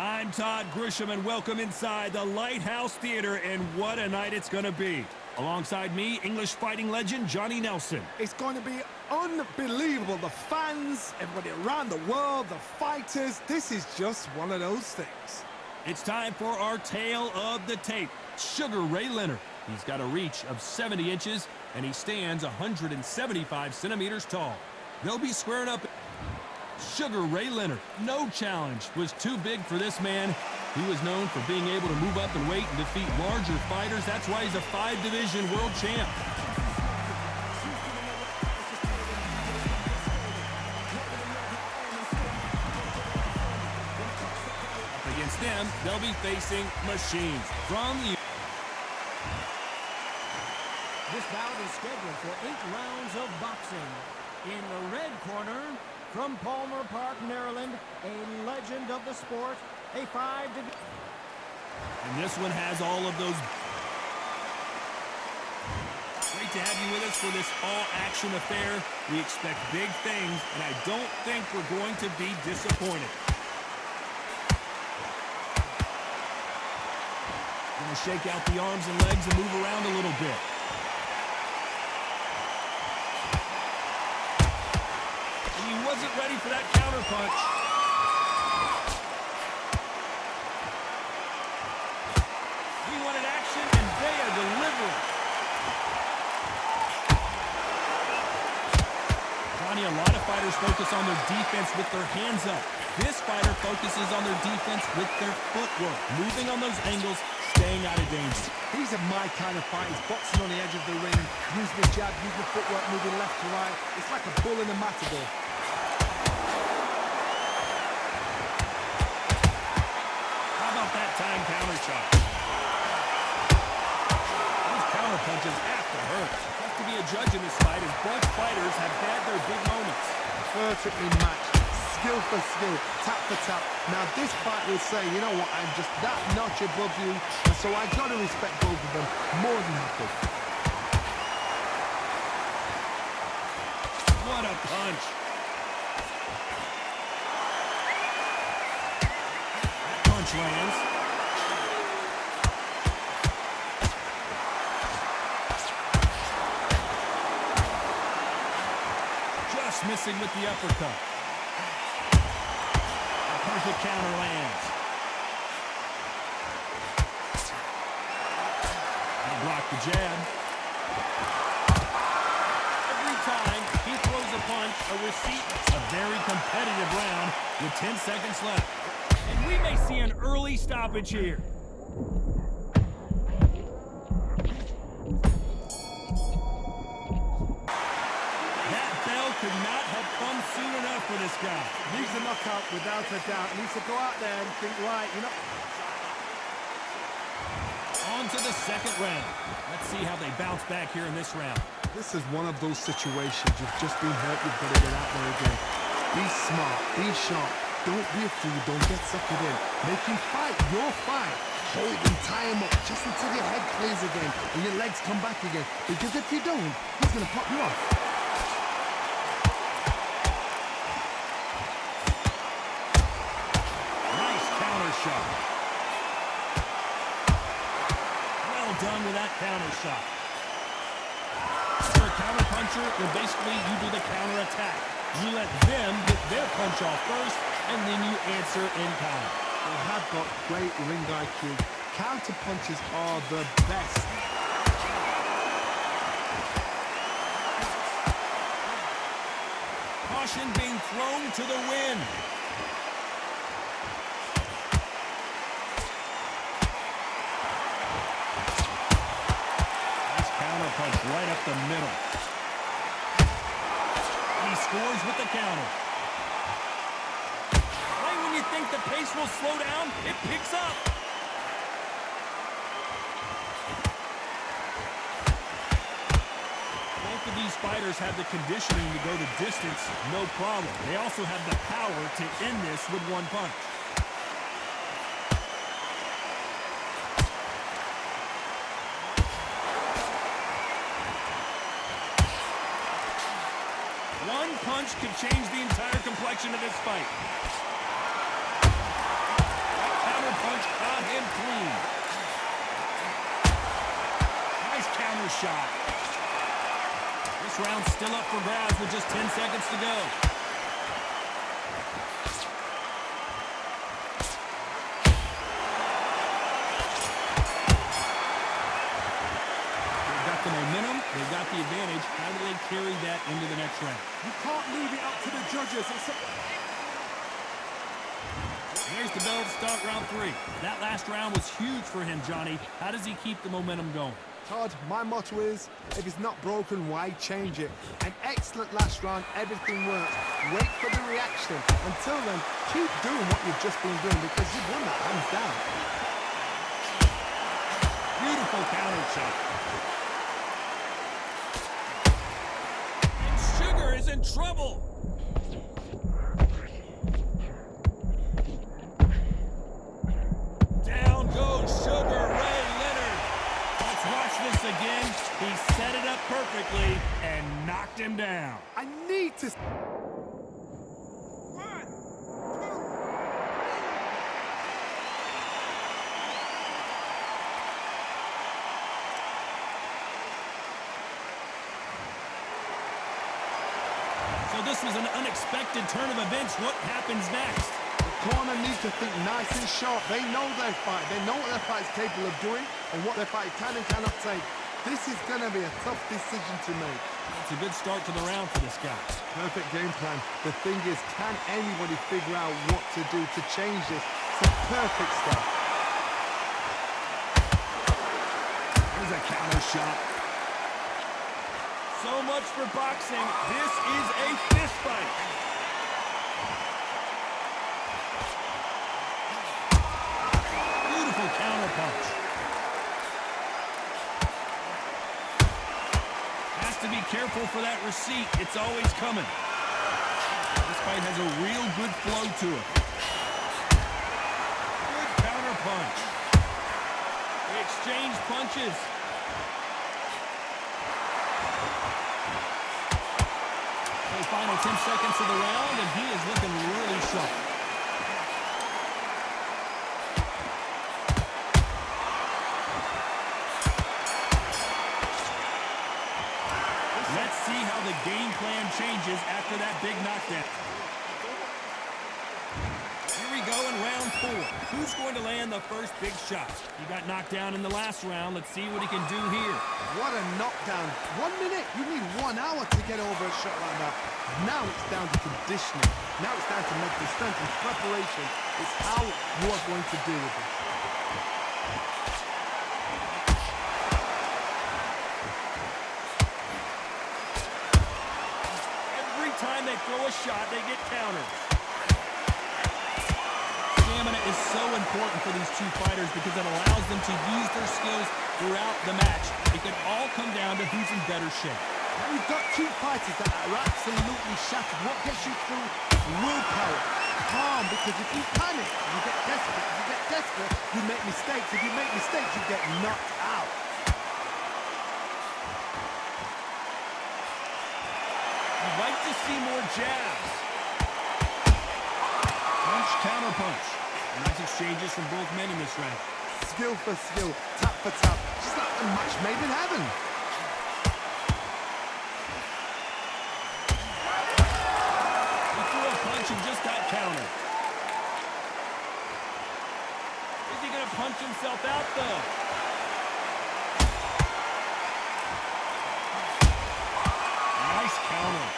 I'm Todd Grisham, and welcome inside the Lighthouse Theater, and what a night it's going to be. Alongside me, English fighting legend Johnny Nelson. It's going to be unbelievable. The fans, everybody around the world, the fighters. This is just one of those things. It's time for our tale of the tape. Sugar Ray Leonard. He's got a reach of 70 inches, and he stands 175 centimeters tall. They'll be squaring up. Sugar Ray Leonard. No challenge was too big for this man. He was known for being able to move up in weight and defeat larger fighters. That's why he's a 5-division world champ. Up against them, they'll be facing machines from the... This bout is scheduled for 8 rounds of boxing. In the red corner, from Palmer Park, Maryland, a legend of the sport, a 5-division. And this one has all of those. Great to have you with us for this all-action affair. We expect big things, and I don't think we're going to be disappointed. Gonna shake out the arms and legs and move around a little bit. He wasn't ready for that counter punch. He wanted action, and they are delivering. Johnny, a lot of fighters focus on their defense with their hands up. This fighter focuses on their defense with their footwork, moving on those angles, staying out of danger. These are my kind of fighters, boxing on the edge of the ring, using the jab, using the footwork, moving left to right. It's like a bull in a matador. Time counter shot. Those counter punches have to hurt. Tough to be a judge in this fight, as both fighters have had their big moments. Perfectly matched, skill for skill, tap for tap. Now this fight will say, you know what, I'm just that notch above you, and so I got to respect both of them more than happy. What a punch. That punch lands. Missing with the uppercut. A perfect counter lands. He blocked the jab. Every time he throws a punch, a receipt, a very competitive round with 10 seconds left. And we may see an early stoppage here. Could not have come soon enough for this guy. Needs a knockout without a doubt. Needs to go out there and think, right, you know. On to the second round. Let's see how they bounce back here in this round. This is one of those situations. You've just been hurt. You've got to get out there again. Be smart. Be sharp. Don't be a fool. Don't get suckered in. Make him fight your fight. Hold him, tie him up, just until your head clears again and your legs come back again. Because if you don't, he's going to pop you off. Shot. Well done with that counter shot. For a counter puncher, then basically you do the counter attack. You let them get their punch off first, and then you answer in kind. They have got great ring IQ. Counter punches are the best. Caution being thrown to the wind. Punch right up the middle. He scores with the counter. Right when you think the pace will slow down, it picks up. Both of these fighters have the conditioning to go the distance, no problem. They also have the power to end this with one punch. One punch could change the entire complexion of this fight. Right punch caught him clean. Nice counter shot. This round's still up for grabs with just 10 seconds to go. They've got the momentum. They've got the advantage. How do they carry that into the next round? You can't leave it up to the judges. There's the bell to start round 3. That last round was huge for him, Johnny. How does he keep the momentum going? Todd, my motto is, if it's not broken, why change it? An excellent last round, everything worked. Wait for the reaction. Until then, keep doing what you've just been doing because you've won that hands down. Beautiful counter shot. And Sugar is in trouble. Down goes Sugar Ray Leonard. Let's watch this again. He set it up perfectly and knocked him down. I need to... So this was an unexpected turn of events. What happens next? The corner needs to think nice and sharp. They know their fight. They know what their fight is capable of doing and what their fight can and cannot take. This is going to be a tough decision to make. It's a good start to the round for this guy. Perfect game plan. The thing is, can anybody figure out what to do to change this? It's a perfect start. There's a counter shot. So much for boxing. This is a fist fight. Beautiful counter punch. Has to be careful for that receipt. It's always coming. This fight has a real good flow to it. Good counter punch. They exchange punches. The final 10 seconds of the round, and he is looking really sharp. Let's see how the game plan changes after that big knockdown. Here we go in round 4. Who's going to land the first big shot? He got knocked down in the last round. Let's see what he can do here. What a knockdown. 1 minute. You need 1 hour to get over a shot like that. Now it's down to conditioning. Now it's down to mental strength and preparation. It's how you are going to deal with it. Every time they throw a shot, they get countered. Stamina is so important for these two fighters because it allows them to use their skills throughout the match. It can all come down to who's in better shape. Now you've got two fighters that are absolutely shattered. What gets you through? Willpower. Calm, because if you panic, you get desperate. If you get desperate, you make mistakes. If you make mistakes, you get knocked out. I'd like to see more jabs. Punch, counter punch. Nice exchanges from both men in this round. Skill for skill, tap for tap. Just like a match made in heaven. He threw a punch and just got countered. Is he going to punch himself out, though? Nice counter.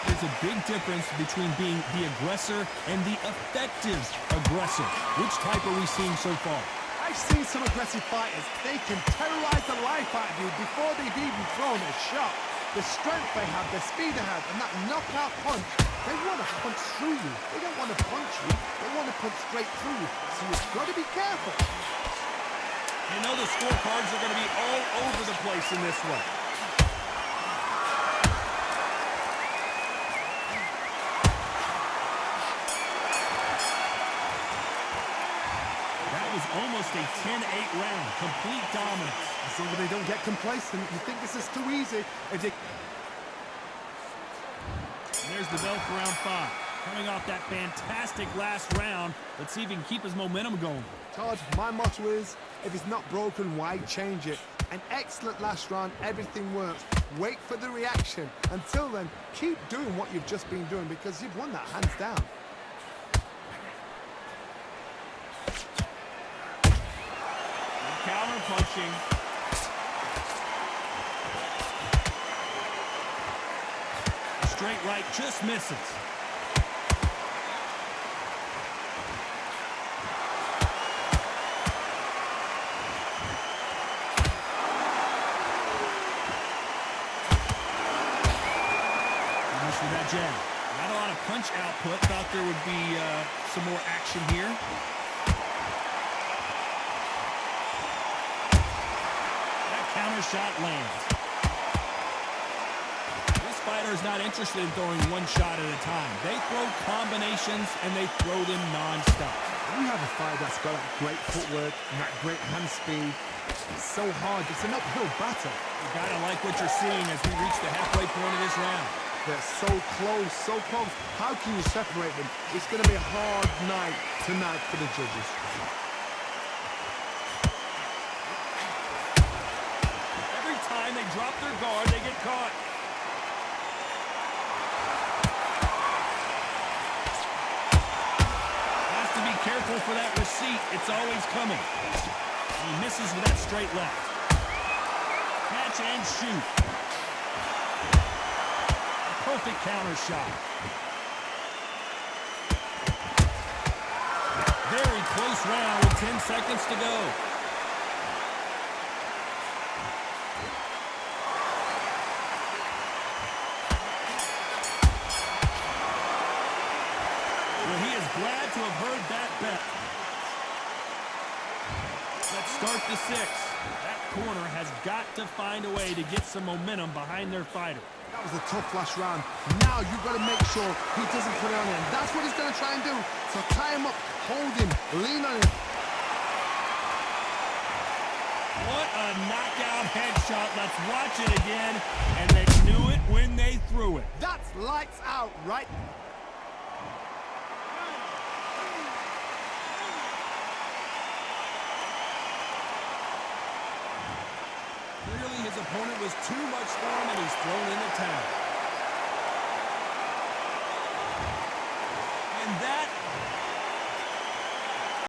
There's a big difference between being the aggressor and the effective aggressor. Which type are we seeing so far? I've seen some aggressive fighters. They can terrorize the life out of you before they've even thrown a shot. The strength they have, the speed they have, and that knockout punch, they want to punch through you. They don't want to punch you. They want to punch straight through you. So you've got to be careful. You know the scorecards are going to be all over the place in this one. That was almost a 10-8 round. Complete dominance. As long as they don't get complacent, you think this is too easy. If they... And there's the bell for round 5. Coming off that fantastic last round, let's see if he can keep his momentum going. Todd, my motto is, if it's not broken, why change it? An excellent last round, everything works. Wait for the reaction. Until then, keep doing what you've just been doing because you've won that hands down. Counter punching. Straight right just misses. With that jab. Not a lot of punch output. Thought there would be some more action here. That counter shot lands. This fighter is not interested in throwing one shot at a time. They throw combinations and they throw them non-stop. We have a fighter that's got that great footwork and that great hand speed. It's so hard. It's an uphill battle. You gotta like what you're seeing as we reach the halfway point of this round. They're so close, so close. How can you separate them? It's going to be a hard night tonight for the judges. Every time they drop their guard, they get caught. Has to be careful for that receipt. It's always coming. He misses with that straight left. Catch and shoot. Perfect counter shot. Very close round with 10 seconds to go. Well, he is glad to have heard that bet. Let's start the sixth. That corner has got to find a way to get some momentum behind their fighter. That was a tough last round. Now you've got to make sure he doesn't put it on him. That's what he's going to try and do. So tie him up, hold him, lean on him. What a knockout headshot. Let's watch it again. And they knew it when they threw it. That's lights out, right? Clearly his opponent was too much for him and he's thrown in the towel.